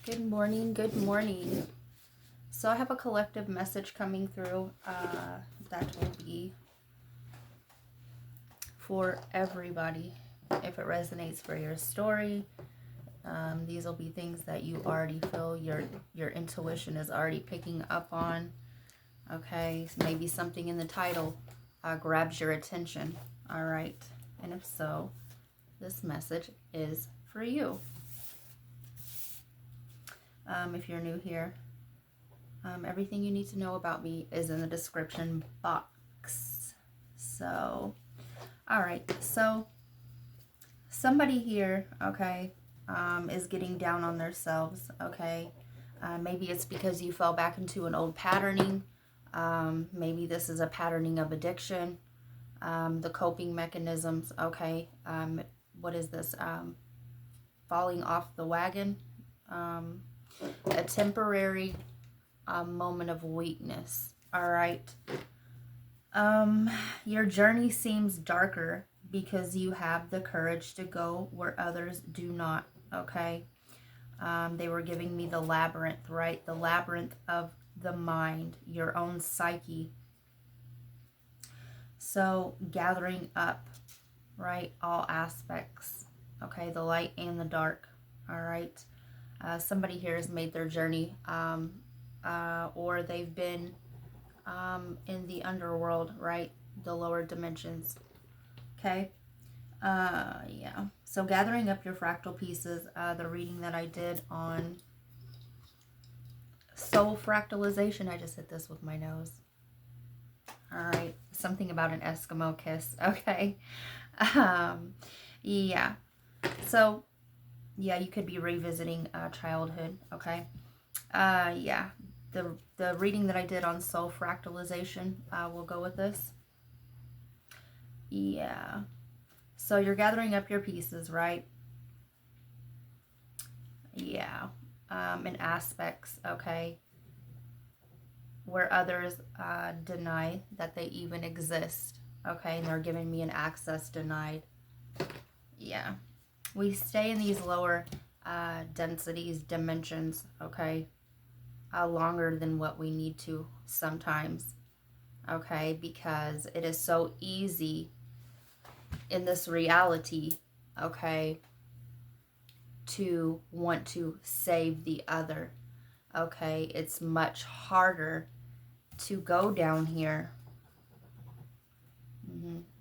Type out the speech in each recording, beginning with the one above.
Good morning, good morning. So I have a collective message coming through that will be for everybody. If it resonates for your story, these will be things that you already feel your intuition is already picking up on. Okay, maybe something in the title grabs your attention. All right, and if so, this message is for you. If you're new here, everything you need to know about me is in the description box. So, all right. So, somebody here, okay, is getting down on themselves, okay? Maybe it's because you fell back into an old patterning. Maybe this is a patterning of addiction. The coping mechanisms, okay? What is this? Falling off the wagon. A temporary moment of weakness. All right. Your journey seems darker because you have the courage to go where others do not. Okay. They were giving me the labyrinth, right? The labyrinth of the mind, your own psyche. So gathering up, right? All aspects. Okay. The light and the dark. All right. Somebody here has made their journey, or they've been in the underworld, right? The lower dimensions. Okay. Yeah. So gathering up your fractal pieces, the reading that I did on soul fractalization. I just hit this with my nose. All right. Something about an Eskimo kiss. Okay. Yeah. So, yeah, you could be revisiting childhood, okay? Yeah, the reading that I did on soul fractalization will go with this. Yeah. So you're gathering up your pieces, right? Yeah. In aspects, okay, where others deny that they even exist, okay? And they're giving me an access denied. Yeah. We stay in these lower densities, dimensions, okay, longer than what we need to sometimes, okay, because it is so easy in this reality, okay, to want to save the other, okay. It's much harder to go down here,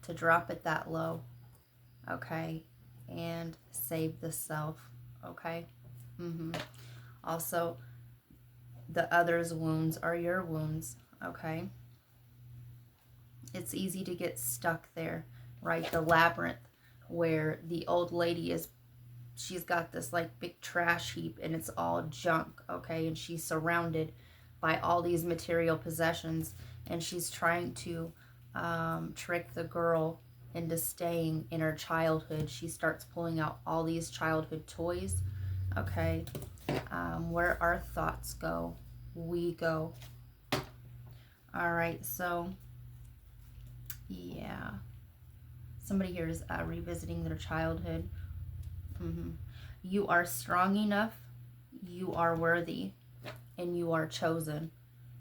to drop it that low, okay, and save the self, okay. Also, the other's wounds are your wounds, okay. It's easy to get stuck there, right? The labyrinth, where the old lady is, she's got this like big trash heap and it's all junk, okay, and she's surrounded by all these material possessions, and she's trying to trick the girl into staying in her childhood. She starts pulling out all these childhood toys, okay. Where our thoughts go, we go. All right, so yeah, somebody here is revisiting their childhood. You are strong enough, you are worthy, and you are chosen,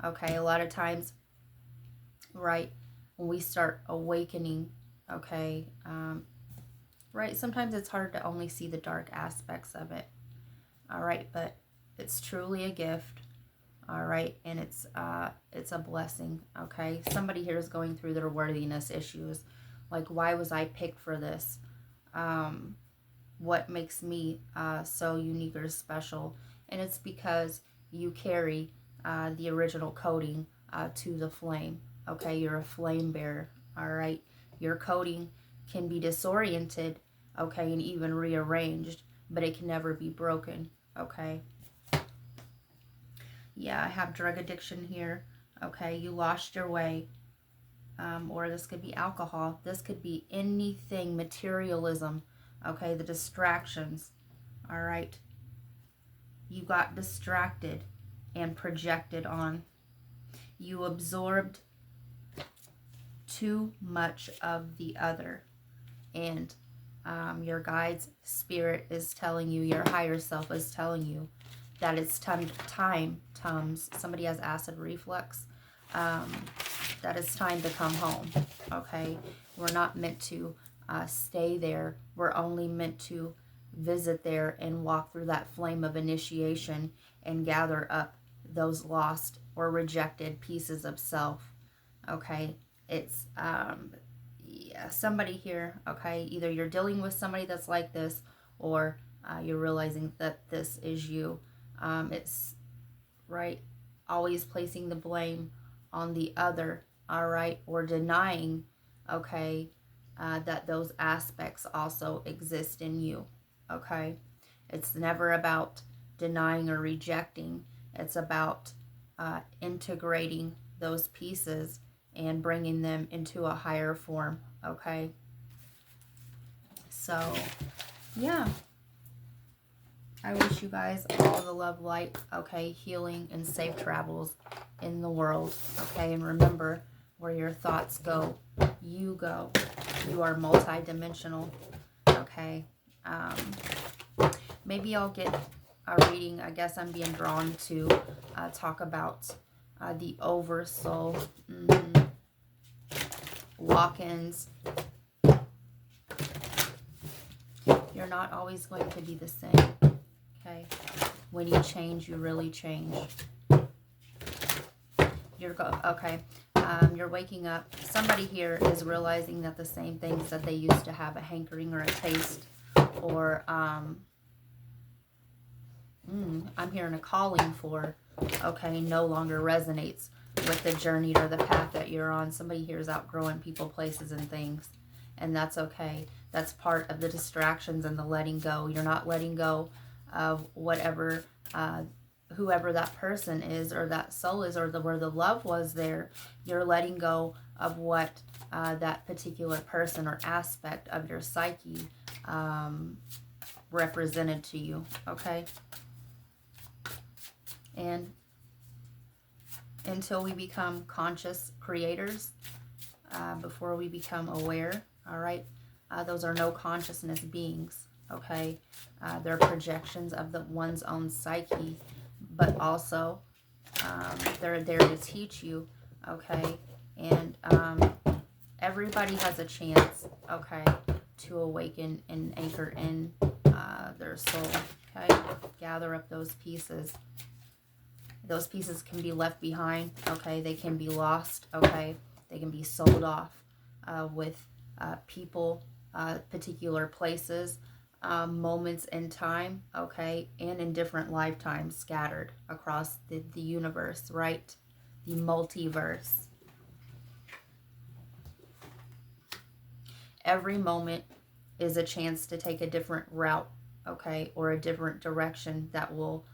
okay. A lot of times, right, when we start awakening, okay, right, sometimes it's hard to only see the dark aspects of it, all right, but it's truly a gift, all right, and it's a blessing, okay. Somebody here is going through their worthiness issues, like, why was I picked for this? What makes me so unique or special? And it's because you carry the original coding to the flame, okay. You're a flame bearer, all right. Your coding can be disoriented, okay, and even rearranged, but it can never be broken, okay. Yeah, I have drug addiction here, okay. You lost your way, or this could be alcohol, this could be anything, materialism, okay, the distractions, all right. You got distracted and projected on. You absorbed too much of the other, and your guide's spirit is telling you, your higher self is telling you, that it's time comes. Somebody has acid reflux. That it's time to come home. Okay, we're not meant to stay there. We're only meant to visit there and walk through that flame of initiation and gather up those lost or rejected pieces of self. Okay, it's yeah, somebody here. Okay, either you're dealing with somebody that's like this, or you're realizing that this is you. It's right, always placing the blame on the other, all right, or denying, okay, that those aspects also exist in you, okay. It's never about denying or rejecting. It's about integrating those pieces and bringing them into a higher form, okay. So yeah, I wish you guys all the love, light, okay, healing, and safe travels in the world, okay? And remember, where your thoughts go, you go. You are multidimensional, okay? Maybe I'll get a reading. I guess I'm being drawn to talk about the oversoul, lock-ins. You're not always going to be the same. Okay, when you change, you really change. You're waking up. Somebody here is realizing that the same things that they used to have a hankering or a taste, or I'm hearing a calling for, okay, no longer resonates with the journey or the path that you're on. Somebody here is outgrowing people, places, and things, and that's okay. That's part of the distractions and the letting go. You're not letting go of whatever, whoever that person is, or that soul is, or where the love was there. You're letting go of what that particular person or aspect of your psyche represented to you, okay? And until we become conscious creators, before we become aware, all right, those are no consciousness beings. Okay, they're projections of the one's own psyche, but also they're there to teach you, okay, and everybody has a chance, okay, to awaken and anchor in their soul, okay, gather up those pieces. Those pieces can be left behind, okay, they can be lost, okay, they can be sold off with people, particular places, moments in time, okay, and in different lifetimes scattered across the universe, right? The multiverse. Every moment is a chance to take a different route, okay, or a different direction that will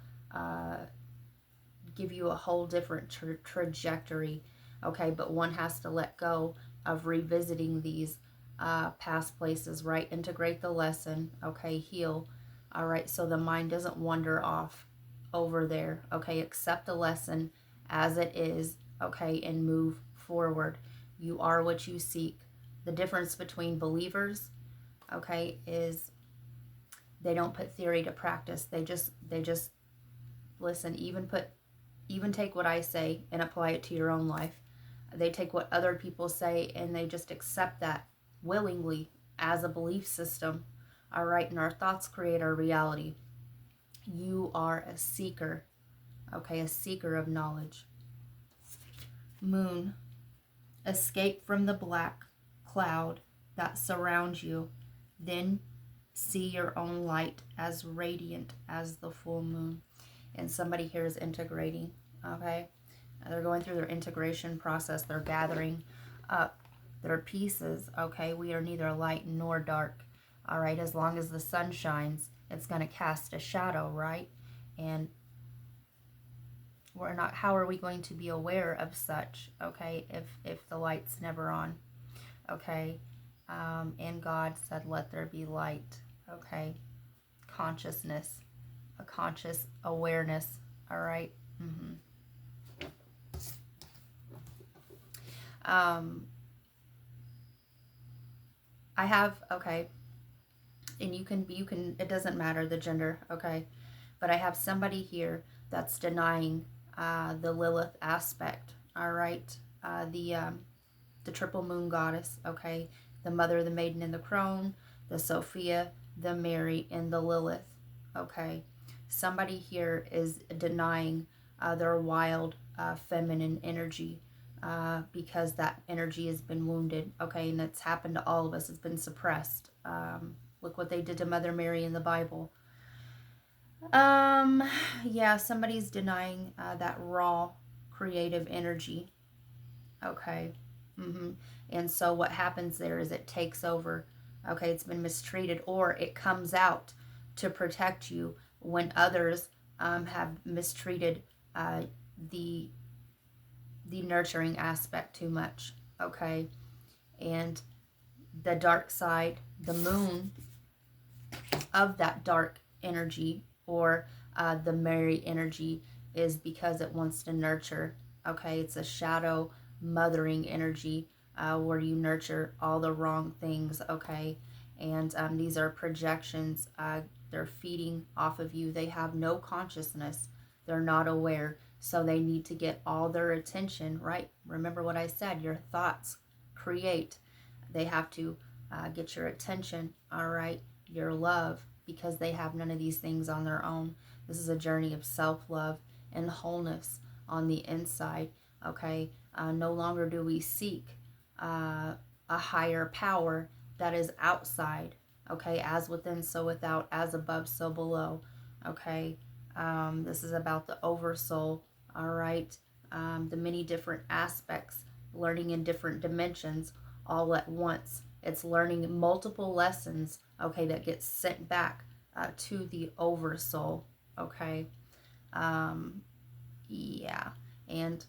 give you a whole different trajectory, okay, but one has to let go of revisiting these past places, right? Integrate the lesson, okay, heal, all right, so the mind doesn't wander off over there, okay, accept the lesson as it is, okay, and move forward. You are what you seek. The difference between believers, okay, is they don't put theory to practice. They just listen. Even take what I say and apply it to your own life. They take what other people say and they just accept that willingly as a belief system. All right, and our thoughts create our reality. You are a seeker, okay, a seeker of knowledge. Moon, escape from the black cloud that surrounds you, then see your own light as radiant as the full moon. And somebody here is integrating, okay? They're going through their integration process. They're gathering up their pieces, okay? We are neither light nor dark, all right? As long as the sun shines, it's going to cast a shadow, right? And we're not, how are we going to be aware of such, okay, if the light's never on, okay? And God said, let there be light, okay? Consciousness, a conscious awareness, all right? I have, okay, and you can, it doesn't matter the gender, okay? But I have somebody here that's denying the Lilith aspect, all right? The triple moon goddess, okay? The mother, the maiden, and the crone, the Sophia, the Mary, and the Lilith, okay? Somebody here is denying their wild feminine energy because that energy has been wounded, okay? And it's happened to all of us. It's been suppressed. Look what they did to Mother Mary in the Bible. Yeah, somebody's denying that raw creative energy, okay? And so what happens there is it takes over, okay? It's been mistreated, or it comes out to protect you when others have mistreated the nurturing aspect too much, okay? And the dark side, the moon of that dark energy, or the Mary energy, is because it wants to nurture, okay? It's a shadow mothering energy where you nurture all the wrong things, okay? And these are projections. They're feeding off of you. They have no consciousness. They're not aware. So they need to get all their attention, right? Remember what I said, your thoughts create. They have to get your attention, all right? Your love, because they have none of these things on their own. This is a journey of self-love and wholeness on the inside, okay? No longer do we seek a higher power that is outside, okay? As within, so without, as above, so below, okay? This is about the oversoul, all right? The many different aspects, learning in different dimensions all at once. It's learning multiple lessons, okay, that gets sent back to the oversoul, okay? Yeah, and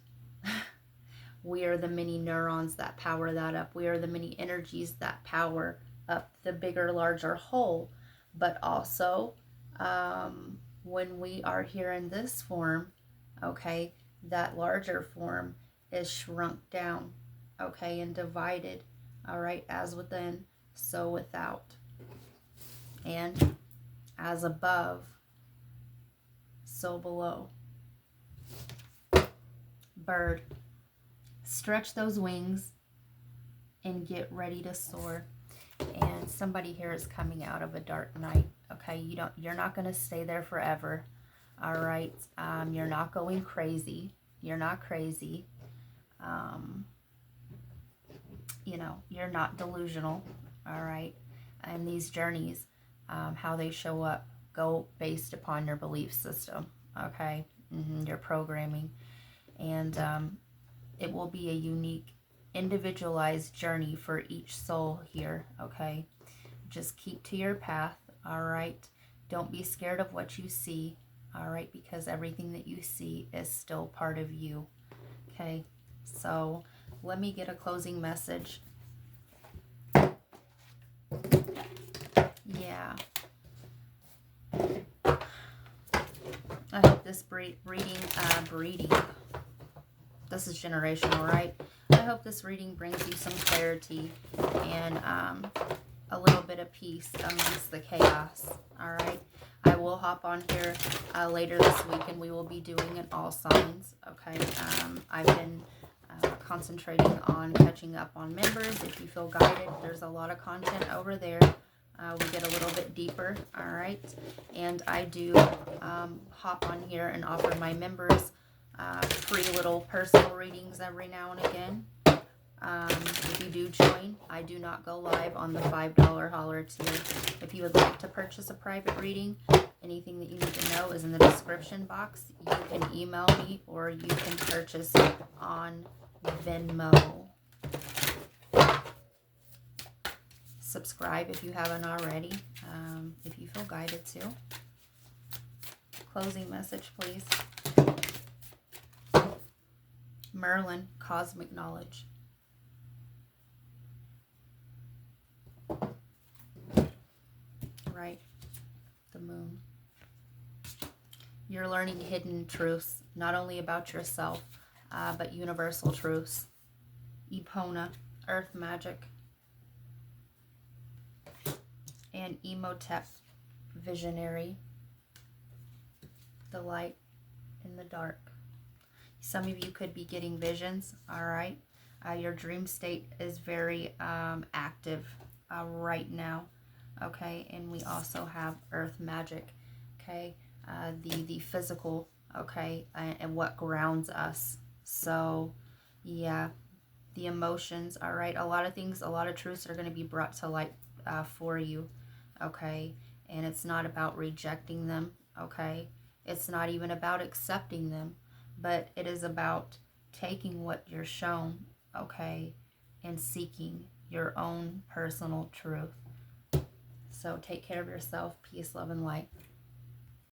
we are the many neurons that power that up. We are the many energies that power up the bigger, larger whole. But also, when we are here in this form, okay, that larger form is shrunk down, okay, and divided, all right, as within, so without. And as above, so below. Bird, stretch those wings and get ready to soar. And somebody here is coming out of a dark night, okay? You're not going to stay there forever, all right? You're not going crazy. You're not crazy. You know, you're not delusional, all right? And these journeys, how they show up, go based upon your belief system, okay? Your programming. And it will be a unique, individualized journey for each soul here, okay? Just keep to your path, all right? Don't be scared of what you see, all right? Because everything that you see is still part of you, okay? So let me get a closing message. Yeah. I hope this reading, this is generational, right? I hope this reading brings you some clarity and a little bit of peace amongst the chaos, all right? I will hop on here later this week, and we will be doing an all signs, okay? I've been concentrating on catching up on members. If you feel guided, there's a lot of content over there. We get a little bit deeper, all right? And I do hop on here and offer my members free little personal readings every now and again. If you do join, I do not go live on the $5 holler tier. If you would like to purchase a private reading, anything that you need to know is in the description box. You can email me, or you can purchase on Venmo. Subscribe if you haven't already, if you feel guided to. Closing message, please. Merlin, cosmic knowledge. Right, the moon. You're learning hidden truths, not only about yourself, but universal truths. Epona, earth magic. And Emotep, visionary. the light in the dark. Some of you could be getting visions, all right? Your dream state is very active right now, okay? And we also have earth magic, okay? The physical, okay? And what grounds us. So, yeah, the emotions, all right? A lot of things, a lot of truths are going to be brought to light for you, okay? And it's not about rejecting them, okay? It's not even about accepting them, but it is about taking what you're shown, okay, and seeking your own personal truth. So take care of yourself. Peace, love, and light.